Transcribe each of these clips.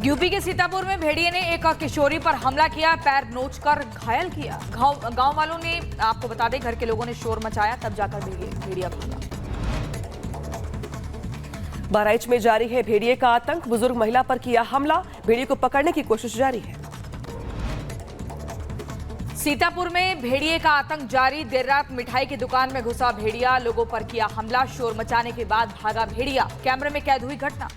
UP के सीतापुर में भेड़िए ने एक किशोरी पर हमला किया, पैर नोचकर घायल किया। गांव वालों ने, आपको बता दें, घर के लोगों ने शोर मचाया, तब जाकर भेड़िया भागा। बहराइच में जारी है भेड़िए का आतंक, बुजुर्ग महिला पर किया हमला, भेड़िए को पकड़ने की कोशिश जारी है। सीतापुर में भेड़िए का आतंक जारी, देर रात मिठाई की दुकान में घुसा भेड़िया, लोगों पर किया हमला, शोर मचाने के बाद भागा भेड़िया, कैमरे में कैद हुई घटना।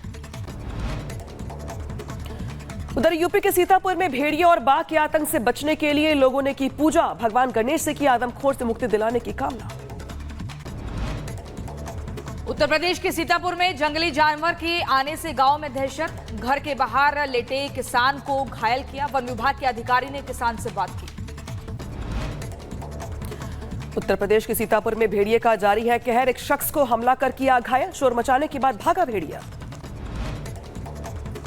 उधर यूपी के सीतापुर में भेड़िए और बाघ के आतंक से बचने के लिए लोगों ने की पूजा, भगवान गणेश से की आदमखोर से मुक्ति दिलाने की कामना। उत्तर प्रदेश के सीतापुर में जंगली जानवर के आने से गांव में दहशत, घर के बाहर लेटे किसान को घायल किया, वन विभाग के अधिकारी ने किसान से बात की। उत्तर प्रदेश के सीतापुर में भेड़िए का जारी है कहर, एक शख्स को हमला कर किया घायल, शोर मचाने के बाद भागा भेड़िया।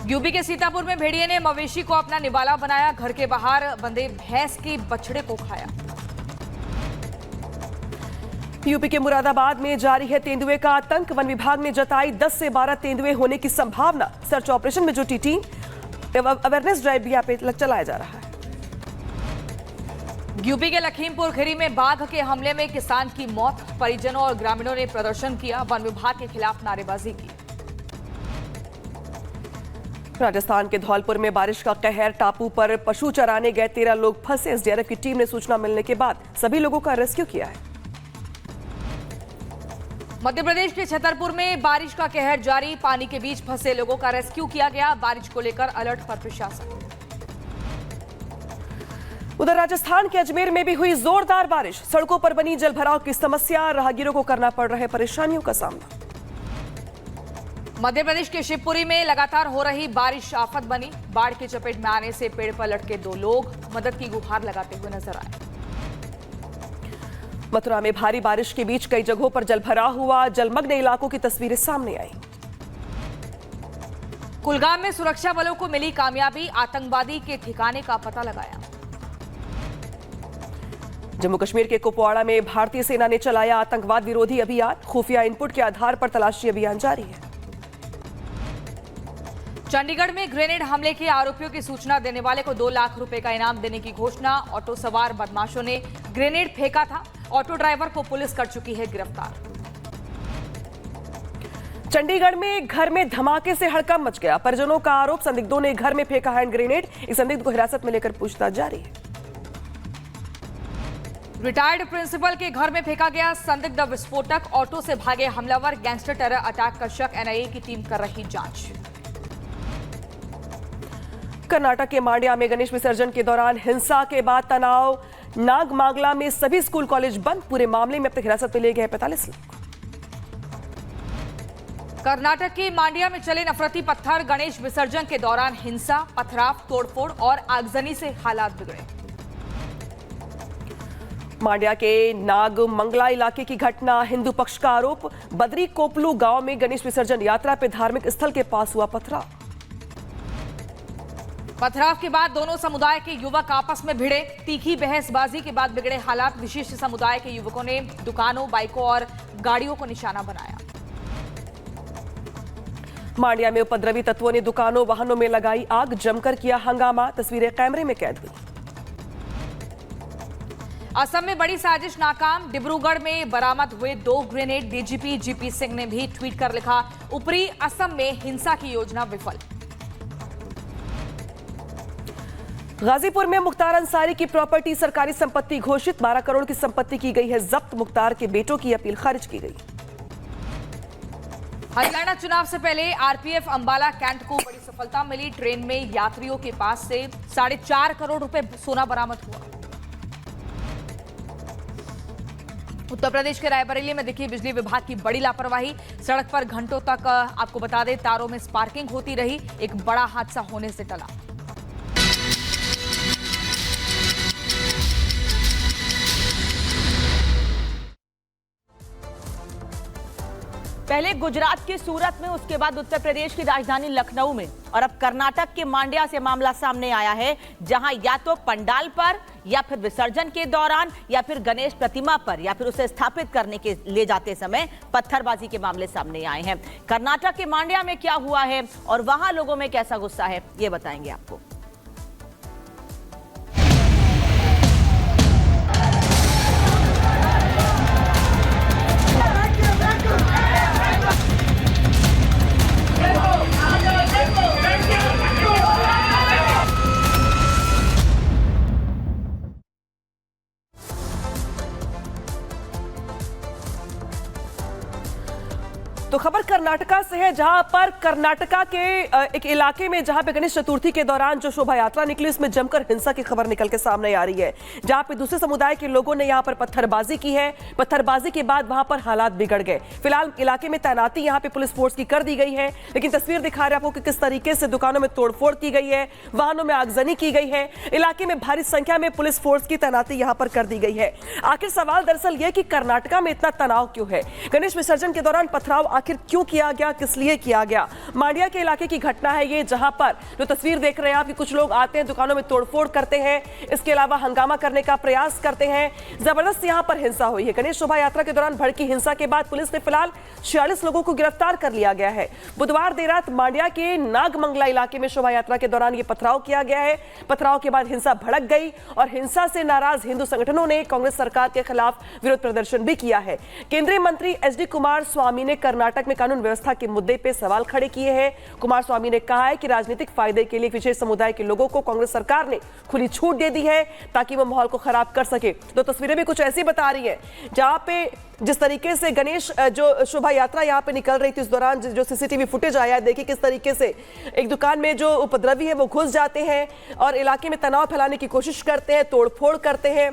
यूपी के सीतापुर में भेड़िए ने मवेशी को अपना निवाला बनाया, घर के बाहर बंधे भैंस के बछड़े को खाया। यूपी के मुरादाबाद में जारी है तेंदुए का आतंक, वन विभाग ने जताई 10 से 12 तेंदुए होने की संभावना, सर्च ऑपरेशन में जुटी टीम, अवेयरनेस ड्राइव भी यहाँ पे चलाया जा रहा है। यूपी के लखीमपुर खीरी में बाघ के हमले में किसान की मौत, परिजनों और ग्रामीणों ने प्रदर्शन किया, वन विभाग के खिलाफ नारेबाजी की। राजस्थान के धौलपुर में बारिश का कहर, टापू पर पशु चराने गए 13 लोग फंसे, एसडीआरएफ की टीम ने सूचना मिलने के बाद सभी लोगों का रेस्क्यू किया है। मध्य प्रदेश के छतरपुर में बारिश का कहर जारी, पानी के बीच फंसे लोगों का रेस्क्यू किया गया, बारिश को लेकर अलर्ट पर प्रशासन। उधर राजस्थान के अजमेर में भी हुई जोरदार बारिश, सड़कों पर बनी जलभराव की समस्या, राहगीरों को करना पड़ रहा है परेशानियों का सामना। मध्य प्रदेश के शिवपुरी में लगातार हो रही बारिश आफत बनी, बाढ़ की चपेट में आने से पेड़ पर लटके 2 लोग मदद की गुहार लगाते हुए नजर आए। मथुरा में भारी बारिश के बीच कई जगहों पर जलभराव हुआ, जलमग्न इलाकों की तस्वीरें सामने आई। कुलगाम में सुरक्षा बलों को मिली कामयाबी, आतंकवादी के ठिकाने का पता लगाया। जम्मू कश्मीर के कुपवाड़ा में भारतीय सेना ने चलाया आतंकवाद विरोधी अभियान, खुफिया इनपुट के आधार पर तलाशी अभियान जारी है। चंडीगढ़ में ग्रेनेड हमले के आरोपियों की सूचना देने वाले को 2 लाख रुपए का इनाम देने की घोषणा, ऑटो सवार बदमाशों ने ग्रेनेड फेंका था, ऑटो ड्राइवर को पुलिस कर चुकी है गिरफ्तार। चंडीगढ़ में घर में धमाके से हड़कंप मच गया, परिजनों का आरोप, संदिग्धों ने घर में फेंका हैंड ग्रेनेड, एक संदिग्ध को हिरासत में लेकर पूछताछ जारी है। रिटायर्ड प्रिंसिपल के घर में फेंका गया संदिग्ध विस्फोटक, ऑटो से भागे हमलावर, गैंगस्टर टेरर अटैक का शक, एनआईए की टीम कर रही जांच। कर्नाटक के मांड्या में गणेश विसर्जन के दौरान हिंसा के बाद तनाव, नागमांगला में सभी स्कूल कॉलेज बंद, पूरे मामले में अब तक हिरासत में लिए गए 45 लोग। कर्नाटक के मांड्या में चले नफरती पत्थर, गणेश विसर्जन के दौरान हिंसा, पथराव, तोड़फोड़ और आगजनी से हालात बिगड़े। मांड्या के नागमंगला इलाके की घटना, हिंदू पक्ष का आरोप, बद्री कोपलू गांव में गणेश विसर्जन यात्रा पे धार्मिक स्थल के पास हुआ पथराव। पथराव के बाद दोनों समुदाय के युवक आपस में भिड़े, तीखी बहसबाजी के बाद बिगड़े हालात, विशिष्ट समुदाय के युवकों ने दुकानों, बाइकों और गाड़ियों को निशाना बनाया। मांड्या में उपद्रवी तत्वों ने दुकानों, वाहनों में लगाई आग, जमकर किया हंगामा, तस्वीरें कैमरे में कैद हुई। असम में बड़ी साजिश नाकाम, डिब्रूगढ़ में बरामद हुए 2 ग्रेनेड, डीजीपी जीपी सिंह ने भी ट्वीट कर लिखा, ऊपरी असम में हिंसा की योजना विफल। गाजीपुर में मुख्तार अंसारी की प्रॉपर्टी सरकारी संपत्ति घोषित, 12 करोड़ की संपत्ति की गई है जब्त, मुख्तार के बेटों की अपील खारिज की गई। हरियाणा चुनाव से पहले आरपीएफ अंबाला कैंट को बड़ी सफलता मिली, ट्रेन में यात्रियों के पास से 4.5 करोड़ रुपए सोना बरामद हुआ। उत्तर प्रदेश के रायबरेली में दिखी बिजली विभाग की बड़ी लापरवाही, सड़क पर घंटों तक, आपको बता दें, तारों में स्पार्किंग होती रही, एक बड़ा हादसा होने से टला। पहले गुजरात के सूरत में, उसके बाद उत्तर प्रदेश की राजधानी लखनऊ में और अब कर्नाटक के मांड्या से मामला सामने आया है, जहां या तो पंडाल पर या फिर विसर्जन के दौरान या फिर गणेश प्रतिमा पर या फिर उसे स्थापित करने के ले जाते समय पत्थरबाजी के मामले सामने आए हैं। कर्नाटक के मांड्या में क्या हुआ है और वहां लोगों में कैसा गुस्सा है, ये बताएंगे आपको। तो खबर कर्नाटका से है, जहां पर कर्नाटका के एक इलाके में जहां पे गणेश चतुर्थी के दौरान जो शोभा यात्रा निकली उसमें जमकर हिंसा की खबर निकल के सामने आ रही है, जहां पे दूसरे समुदाय के लोगों ने यहां पर पत्थरबाजी की है। पत्थरबाजी के बाद वहां पर हालात बिगड़ गए। फिलहाल इलाके में तैनाती यहां पे पुलिस फोर्स की कर दी गई है, लेकिन तस्वीर दिखा रहे आपको कि किस तरीके से दुकानों में तोड़फोड़ की गई है, वाहनों में आगजनी की गई है। इलाके में भारी संख्या में पुलिस फोर्स की तैनाती यहां पर कर दी गई है। आखिर सवाल दरअसल यह कि कर्नाटका में इतना तनाव क्यों है? गणेश विसर्जन के दौरान पथराव आखिर क्यों किया गया, किस लिए किया गया? मांड्या के इलाके की घटना है ये, जहां पर जो तस्वीर देख रहे हैं आप कि कुछ लोग आते हैं, दुकानों में तोड़फोड़ करते हैं, इसके अलावा हंगामा करने का प्रयास करते हैं। जबरदस्त यहां पर हिंसा हुई है। गणेश शोभा यात्रा के दौरान भड़की हिंसा के बाद पुलिस ने फिलहाल 46 लोगों को गिरफ्तार कर लिया गया है। बुधवार देर रात मांड्या के नागमंगला इलाके में शोभा यात्रा के दौरान यह पथराव किया गया है। पथराव के बाद हिंसा भड़क गई और हिंसा से नाराज हिंदू संगठनों ने कांग्रेस सरकार के खिलाफ विरोध प्रदर्शन भी किया है। केंद्रीय मंत्री एचडी कुमार स्वामी ने कर्नाटक में कानून व्यवस्था के मुद्दे पे सवाल खड़े किए हैं। कुमार स्वामी ने कहा है कि राजनीतिक फायदे के लिए विशेष समुदाय के लोगों को कांग्रेस सरकार ने खुली छूट दे दी है ताकि वो माहौल को खराब कर सके। तो तस्वीरें भी कुछ ऐसी बता रही है, जहां पे जिस तरीके से गणेश जो शोभा यात्रा यहां पे निकल रही थी, इस दौरान जो सीसीटीवी फुटेज आया है, देखिए किस तरीके से एक दुकान में जो उपद्रवी है वो घुस जाते हैं और इलाके में तनाव फैलाने की कोशिश करते हैं, तोड़फोड़ करते हैं।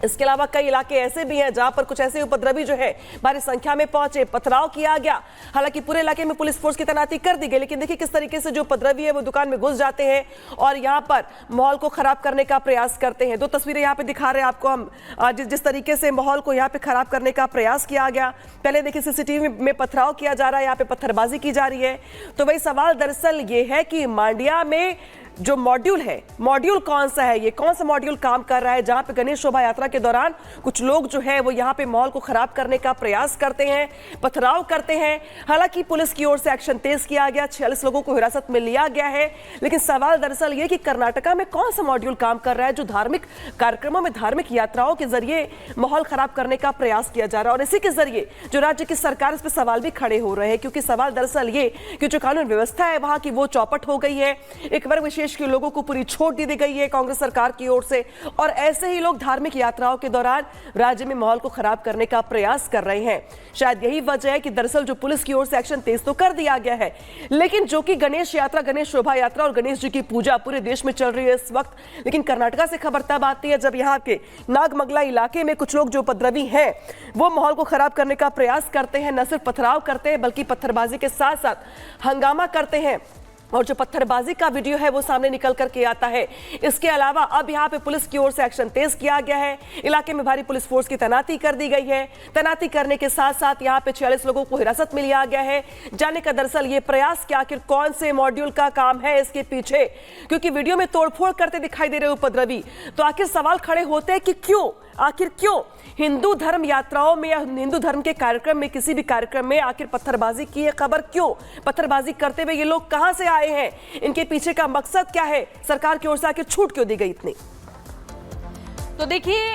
इसके अलावा कई इलाके ऐसे भी हैं जहां पर कुछ ऐसे उपद्रवी जो है भारी संख्या में पहुंचे, पथराव किया गया। हालांकि पूरे इलाके में पुलिस फोर्स की तैनाती कर दी गई, लेकिन देखिए किस तरीके से जो उपद्रवी है वो दुकान में घुस जाते हैं और यहां पर माहौल को खराब करने का प्रयास करते हैं। दो तस्वीरें यहां पे दिखा रहे हैं आपको हम, जिस तरीके से माहौल को यहां पे खराब करने का प्रयास किया गया। पहले देखिए सीसीटीवी में पथराव किया जा रहा है, यहाँ पे पत्थरबाजी की जा रही है। तो वही सवाल दरअसल ये है कि मांड्या में जो मॉड्यूल है, मॉड्यूल कौन सा है, ये कौन सा मॉड्यूल काम कर रहा है, जहां पे गणेश शोभा यात्रा के दौरान कुछ लोग जो है वो यहां पे माहौल को खराब करने का प्रयास करते हैं, पथराव करते हैं। हालांकि पुलिस की ओर से एक्शन तेज किया गया, 46 लोगों को हिरासत में लिया गया है। लेकिन सवाल दरअसल ये कि कर्नाटका में कौन सा मॉड्यूल काम कर रहा है जो धार्मिक कार्यक्रमों में, धार्मिक यात्राओं के जरिए माहौल खराब करने का प्रयास किया जा रहा है। और इसी के जरिए जो राज्य की सरकार, इस पर सवाल भी खड़े हो रहे हैं, क्योंकि सवाल दरअसल ये कि जो कानून व्यवस्था है वहां की वो चौपट हो गई है। एक वर्ग विशेष के लोगों को पूरी छूट दे दी गई है कांग्रेस सरकार की ओर से, और ऐसे ही लोग धार्मिक यात्राओं के दौरान राज्य में माहौल को खराब करने का प्रयास कर रहे हैं। शायद यही वजह है कि दरअसल जो पुलिस की ओर से एक्शन तेज तो कर दिया गया है, लेकिन जो कि गणेश यात्रा, गणेश शोभा यात्रा और गणेश जी की पूजा पूरे देश में चल रही है इस वक्त, लेकिन कर्नाटका से खबर तब आती है जब यहाँ के नागमंगला इलाके में कुछ लोग जो उपद्रवी हैं वो माहौल को खराब करने का प्रयास करते हैं। न सिर्फ पथराव करते हैं बल्कि पत्थरबाजी के साथ साथ हंगामा करते हैं, और जो पत्थरबाजी का वीडियो है वो सामने निकल करके आता है। इसके अलावा अब यहाँ पे पुलिस की ओर से एक्शन तेज किया गया है। इलाके में भारी पुलिस फोर्स की तैनाती कर दी गई है। तैनाती करने के साथ साथ यहाँ पे 46 लोगों को हिरासत में लिया गया है। जाने का दरअसल ये प्रयास कि आखिर कौन से मॉड्यूल का काम है इसके पीछे, क्योंकि वीडियो में तोड़फोड़ करते दिखाई दे रहे उपद्रवी। तो आखिर सवाल खड़े होते हैं कि क्यों, आखिर क्यों हिंदू धर्म यात्राओं में या हिंदू धर्म के कार्यक्रम में, किसी भी कार्यक्रम में आखिर पत्थरबाजी की है खबर क्यों? पत्थरबाजी करते हुए ये लोग कहां से आए हैं? इनके पीछे का मकसद क्या है? सरकार की ओर से आखिर छूट क्यों दी गई इतनी? तो देखिए,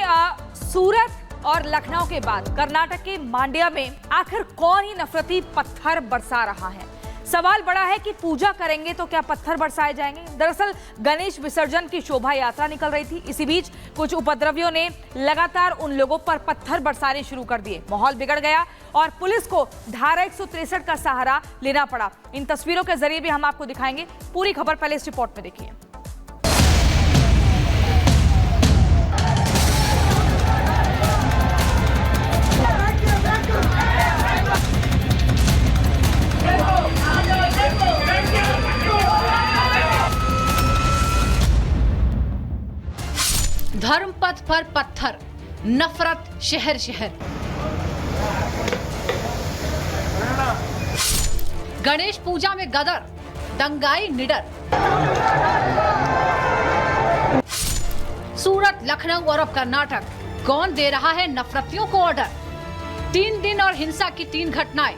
सूरत और लखनऊ के बाद कर्नाटक के मांड्या में आखिर कौन ही नफरती पत्थर बरसा रहा है? सवाल बड़ा है कि पूजा करेंगे तो क्या पत्थर बरसाए जाएंगे? दरअसल गणेश विसर्जन की शोभा यात्रा निकल रही थी। इसी बीच कुछ उपद्रवियों ने लगातार उन लोगों पर पत्थर बरसाने शुरू कर दिए। माहौल बिगड़ गया और पुलिस को धारा 163 का सहारा लेना पड़ा। इन तस्वीरों के जरिए भी हम आपको दिखाएंगे। पूरी खबर पहले इस रिपोर्ट में देखिए। धर्म पथ पर पत्थर, नफरत शहर शहर। गणेश पूजा में गदर, दंगाई निडर। सूरत, लखनऊ और अब कर्नाटक, कौन दे रहा है नफरतियों को ऑर्डर? 3 दिन और हिंसा की 3 घटनाएं।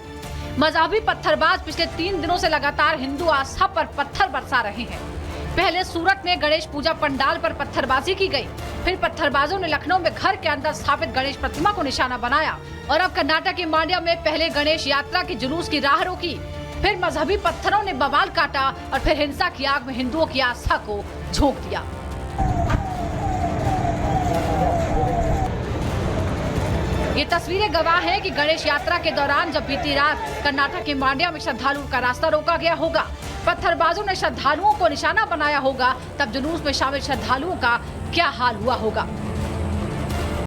मजहबी पत्थरबाज पिछले 3 दिनों से लगातार हिंदू आस्था पर पत्थर बरसा रहे हैं। पहले सूरत में गणेश पूजा पंडाल पर पत्थरबाजी की गई, फिर पत्थरबाजों ने लखनऊ में घर के अंदर स्थापित गणेश प्रतिमा को निशाना बनाया और अब कर्नाटक के मांड्या में पहले गणेश यात्रा के जुलूस की राह रोकी, फिर मजहबी पत्थरों ने बवाल काटा और फिर हिंसा की आग में हिंदुओं की आस्था को झोंक दिया। ये तस्वीरें गवाह हैं कि गणेश यात्रा के दौरान जब बीती रात कर्नाटक के मांड्या में श्रद्धालुओं का रास्ता रोका गया होगा, पत्थरबाजों ने श्रद्धालुओं को निशाना बनाया होगा, तब जुलूस में शामिल श्रद्धालुओं का क्या हाल हुआ होगा।